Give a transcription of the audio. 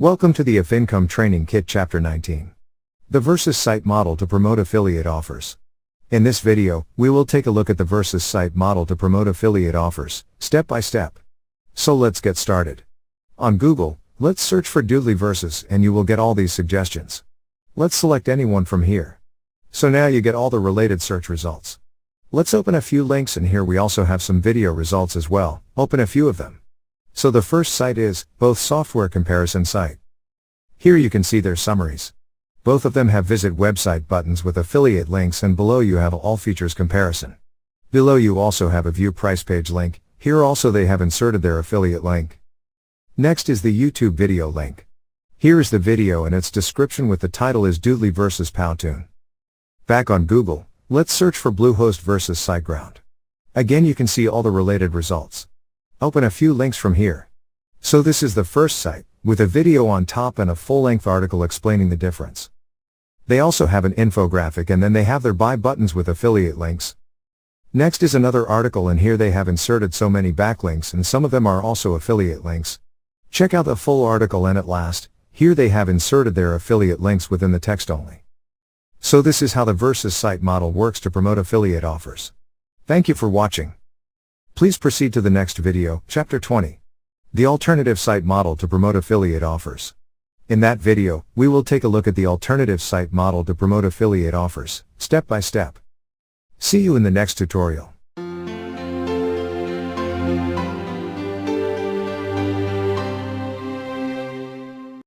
Welcome to the If Income Training Kit Chapter 19. The Versus Site Model to Promote Affiliate Offers. In this video, we will take a look at the Versus Site Model to promote affiliate offers, step by step. So let's get started. On Google, let's search for Doodly Versus and you will get all these suggestions. Let's select any one from here. So now you get all the related search results. Let's open a few links, and here we also have some video results as well. Open a few of them. So the first site is Both Software Comparison Site. Here you can see their summaries. Both of them have visit website buttons with affiliate links, and below you have all features comparison. Below you also have a view price page link. Here also they have inserted their affiliate link. Next is the YouTube video link. Here is the video and its description with the title is Doodly versus Powtoon. Back on Google, let's search for Bluehost versus SiteGround. Again you can see all the related results. Open a few links from here. So this is the first site, with a video on top and a full-length article explaining the difference. They also have an infographic, and then they have their buy buttons with affiliate links. Next is another article, and here they have inserted so many backlinks, and some of them are also affiliate links. Check out the full article, and at last, here they have inserted their affiliate links within the text only. So this is how the Versus Site model works to promote affiliate offers. Thank you for watching. Please proceed to the next video, Chapter 20. The Alternative Site Model to Promote Affiliate Offers. In that video, we will take a look at the alternative site model to promote affiliate offers, step by step. See you in the next tutorial.